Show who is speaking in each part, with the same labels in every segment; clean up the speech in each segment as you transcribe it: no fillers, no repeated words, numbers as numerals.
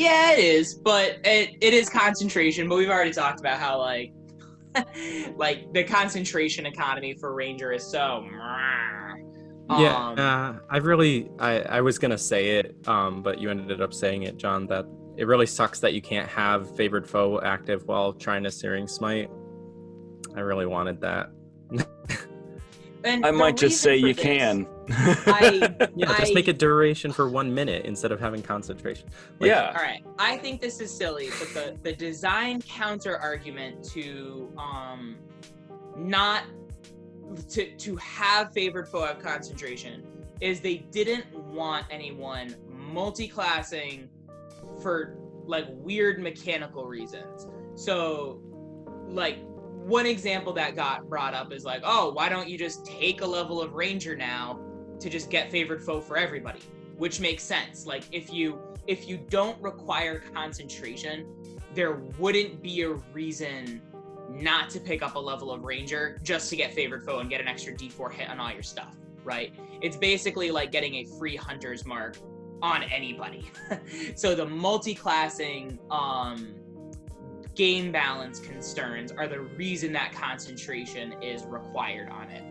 Speaker 1: Yeah, it is, but it is concentration. But we've already talked about how like like the concentration economy for Ranger is so.
Speaker 2: Yeah, I was gonna say it, but you ended up saying it, John, that it really sucks that you can't have favored foe active while trying to Searing Smite. I really wanted that.
Speaker 1: And
Speaker 3: I
Speaker 1: the
Speaker 3: might just
Speaker 1: reason
Speaker 3: say
Speaker 1: for
Speaker 3: you
Speaker 1: this,
Speaker 3: can.
Speaker 2: Yeah, just make it duration for 1 minute instead of having concentration. Like,
Speaker 3: Yeah.
Speaker 1: all right, I think this is silly, but the design counter argument to not to have favored foe have concentration is they didn't want anyone multi-classing for like weird mechanical reasons. So like one example that got brought up is like, oh, why don't you just take a level of Ranger now to just get favored foe for everybody? Which makes sense. Like if you don't require concentration, there wouldn't be a reason not to pick up a level of Ranger just to get favored foe and get an extra D4 hit on all your stuff, right? It's basically like getting a free Hunter's Mark on anybody. So the multi-classing game balance concerns are the reason that concentration is required on it.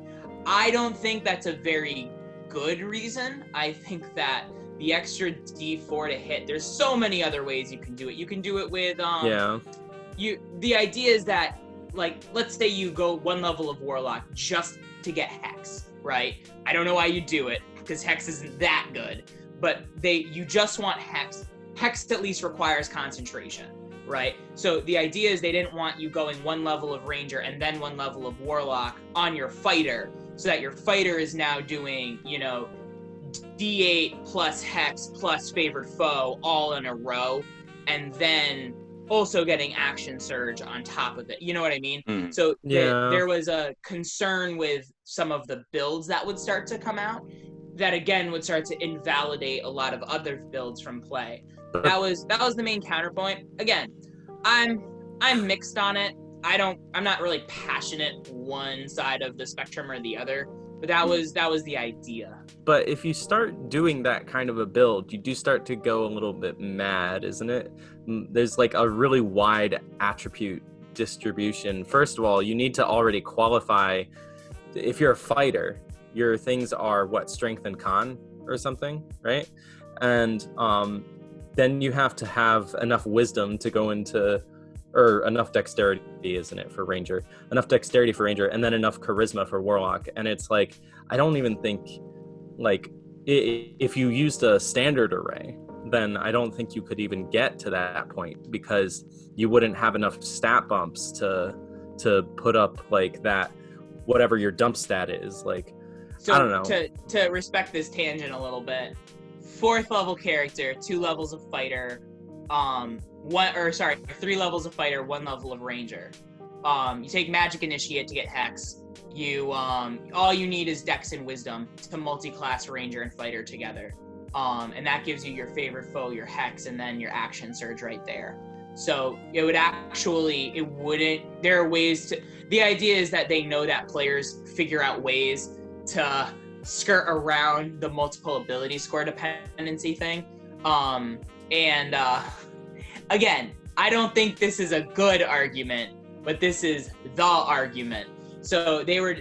Speaker 1: I don't think that's a very good reason. I think that the extra D4 to hit, there's so many other ways you can do it. You can do it with the idea is that, like, let's say you go one level of Warlock just to get Hex, right? I don't know why you do it, because Hex isn't that good, but you just want Hex. Hex at least requires concentration, right? So the idea is they didn't want you going one level of Ranger and then one level of Warlock on your fighter, so that your fighter is now doing, you know, D8 plus Hex plus favored foe all in a row, and then also getting action surge on top of it. You know what I mean? So there was a concern with some of the builds that would start to come out that again would start to invalidate a lot of other builds from play. That was the main counterpoint. Again, I'm mixed on it. I'm not really passionate one side of the spectrum or the other, but that was the idea.
Speaker 2: But if you start doing that kind of a build, you do start to go a little bit mad, isn't it? There's like a really wide attribute distribution. First of all, you need to already qualify. If you're a fighter, your things are what, strength and con or something, right? And then you have to have enough wisdom to go into, or enough dexterity, isn't it, for Ranger? Enough dexterity for Ranger, and then enough charisma for Warlock. And it's like, I don't even think, like, if you used a standard array, then I don't think you could even get to that point, because you wouldn't have enough stat bumps to put up like that, whatever your dump stat is. Like,
Speaker 1: so
Speaker 2: I don't know.
Speaker 1: To respect this tangent a little bit, 4th level character, 2 levels of fighter, 3 levels of fighter, 1 level of Ranger. You take Magic Initiate to get Hex. You all you need is Dex and Wisdom to multi-class Ranger and Fighter together, and that gives you your favorite foe, your Hex, and then your action surge right there. So it wouldn't. There are ways to. The idea is that they know that players figure out ways to skirt around the multiple ability score dependency thing. Again, I don't think this is a good argument, but this is the argument. So they were,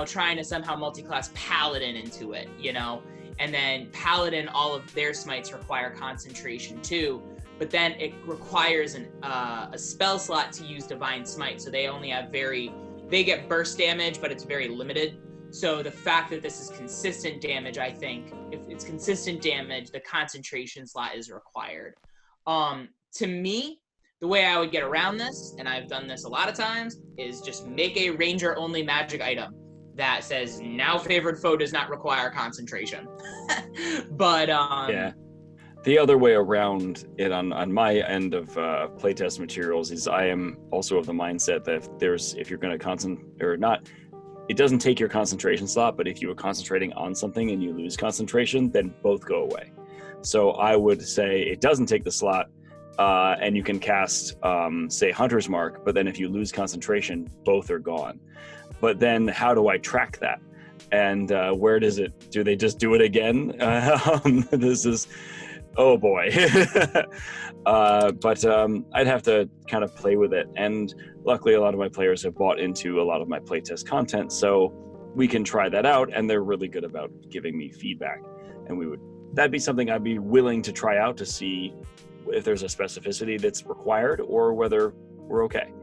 Speaker 1: trying to somehow multi-class Paladin into it, and then Paladin, all of their smites require concentration too, but then it requires a spell slot to use Divine Smite, so they only have they get burst damage, but it's very limited. So the fact that this is consistent damage, I think, if it's consistent damage, the concentration slot is required. To me, the way I would get around this, and I've done this a lot of times, is just make a Ranger-only magic item that says, now favored foe does not require concentration. But,
Speaker 3: yeah. The other way around it on my end of playtest materials is I am also of the mindset that if you're going to concentrate, or not, it doesn't take your concentration slot, but if you were concentrating on something and you lose concentration, then both go away. So I would say it doesn't take the slot, and you can cast, say, Hunter's Mark, but then if you lose concentration, both are gone. But then how do I track that? And where does it, do they just do it again? Oh boy. But I'd have to kind of play with it. And luckily, a lot of my players have bought into a lot of my playtest content, so we can try that out. And they're really good about giving me feedback. And that'd be something I'd be willing to try out to see if there's a specificity that's required or whether we're okay.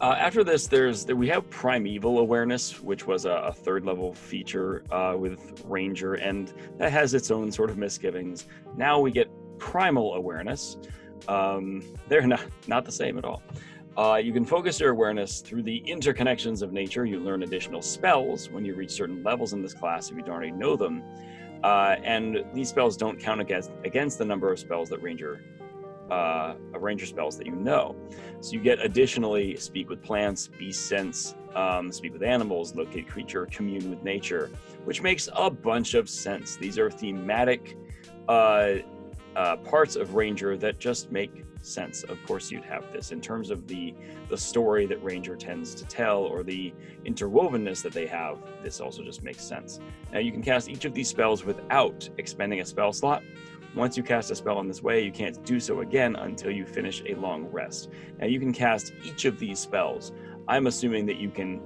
Speaker 3: After this, we have Primeval Awareness, which was a third level feature with Ranger, and that has its own sort of misgivings. Now we get Primal Awareness. They're not the same at all. You can focus your awareness through the interconnections of nature. You learn additional spells when you reach certain levels in this class if you don't already know them. And these spells don't count against the number of spells that Ranger spells that you know. So you get additionally speak with plants, beast sense, speak with animals, locate creature, commune with nature, which makes a bunch of sense. These are thematic parts of Ranger that just make sense. Of course, you'd have this in terms of the story that Ranger tends to tell or the interwovenness that they have. This also just makes sense. Now you can cast each of these spells without expending a spell slot. Once you cast a spell in this way, you can't do so again until you finish a long rest. Now you can cast each of these spells. I'm assuming that you can,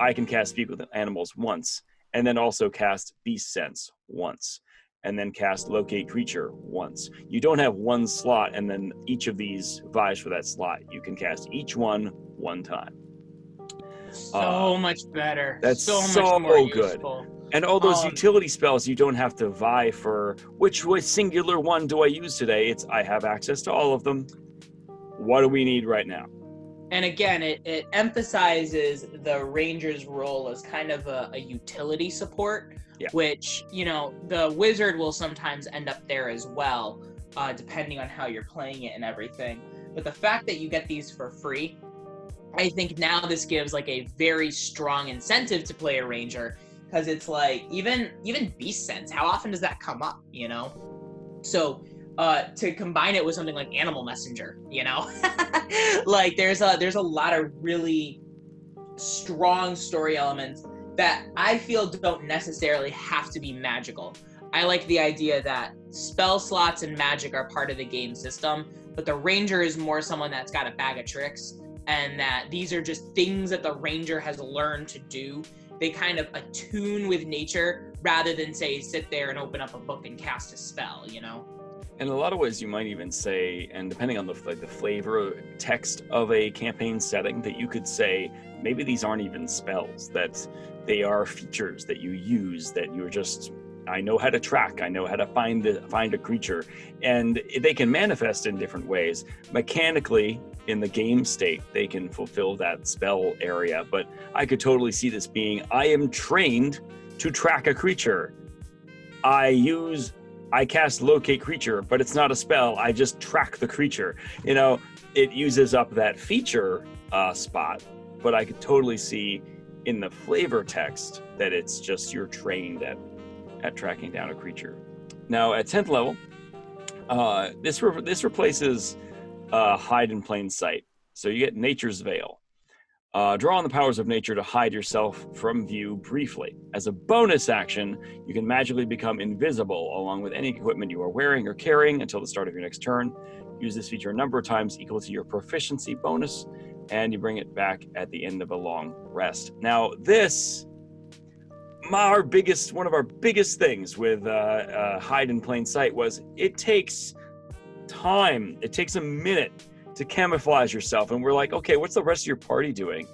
Speaker 3: I can cast Speak with Animals once, and then also cast Beast Sense once, and then cast Locate Creature once. You don't have one slot, and then each of these vies for that slot. You can cast each one time.
Speaker 1: So much better.
Speaker 3: That's
Speaker 1: so much more
Speaker 3: good.
Speaker 1: useful.
Speaker 3: And all those utility spells, you don't have to vie for which singular one do I use today. It's I have access to all of them. What do we need right now?
Speaker 1: And again, it emphasizes the Ranger's role as kind of a utility support, which, the wizard will sometimes end up there as well, depending on how you're playing it and everything. But the fact that you get these for free, I think now this gives a very strong incentive to play a Ranger. Because it's even Beast Sense, how often does that come up, So to combine it with something like Animal Messenger, there's a lot of really strong story elements that I feel don't necessarily have to be magical. I like the idea that spell slots and magic are part of the game system, but the Ranger is more someone that's got a bag of tricks, and that these are just things that the Ranger has learned to do. They kind of attune with nature rather than sit there and open up a book and cast a spell,
Speaker 3: In a lot of ways, you might even say, and depending on the flavor text of a campaign setting, that you could say maybe these aren't even spells, that they are features that you use, that you're just, I know how to track, I know how to find a creature, and they can manifest in different ways. Mechanically, in the game state, they can fulfill that spell area, but I could totally see this being, I am trained to track a creature. I cast Locate Creature, but it's not a spell, I just track the creature. It uses up that feature spot, but I could totally see in the flavor text that it's just you're trained at tracking down a creature. Now at 10th level, this replaces Hide in Plain Sight. So you get Nature's Veil. Draw on the powers of nature to hide yourself from view briefly. As a bonus action, you can magically become invisible along with any equipment you are wearing or carrying until the start of your next turn. Use this feature a number of times equal to your proficiency bonus, and you bring it back at the end of a long rest. Now this, one of our biggest things with Hide in Plain Sight was it takes time. It takes a minute to camouflage yourself, and we're like, okay, what's the rest of your party doing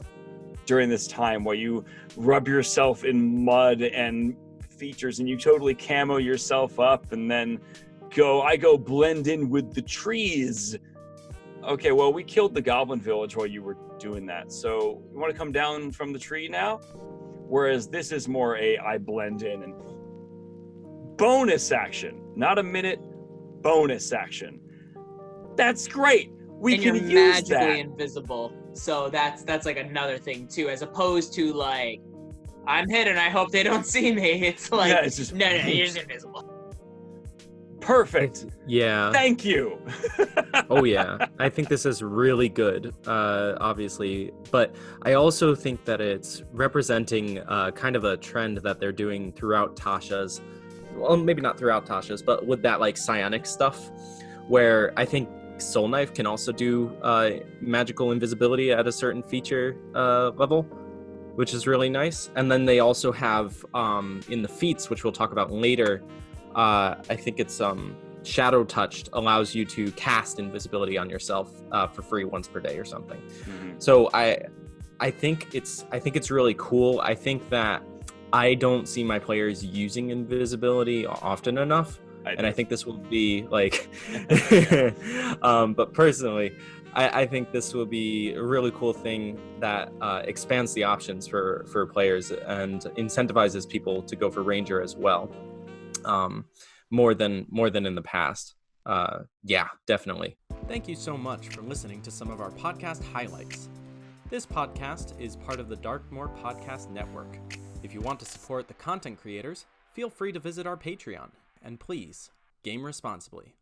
Speaker 3: during this time while you rub yourself in mud and features and you totally camo yourself up and then I go blend in with the trees? Okay, well, we killed the goblin village while you were doing that, so you want to come down from the tree now? Whereas this is more I blend in and bonus action, not a minute, bonus action. That's great. We
Speaker 1: and
Speaker 3: can
Speaker 1: you're
Speaker 3: use
Speaker 1: magically
Speaker 3: that.
Speaker 1: Invisible, so that's another thing too, as opposed to I'm hidden, I hope they don't see me. It's
Speaker 3: it's just,
Speaker 1: no, you're just invisible.
Speaker 3: Perfect.
Speaker 2: Yeah.
Speaker 3: Thank you.
Speaker 2: Oh yeah, I think this is really good, obviously, but I also think that it's representing kind of a trend that they're doing throughout Tasha's, well, maybe not throughout Tasha's, but with that like psionic stuff, where I think Soul Knife can also do magical invisibility at a certain feature level, which is really nice. And then they also have in the feats, which we'll talk about later, I think it's Shadow Touched allows you to cast invisibility on yourself for free once per day or something.
Speaker 3: Mm-hmm.
Speaker 2: So I think it's really cool. I think that I don't see my players using invisibility often enough, and I think this will be like but personally I think this will be a really cool thing that expands the options for players and incentivizes people to go for Ranger as well, more than in the past. Yeah, definitely. Thank you so much for listening to some of our podcast highlights. This podcast is part of the Darkmoor Podcast Network. If you want to support the content creators, feel free to visit our Patreon. And please, game responsibly.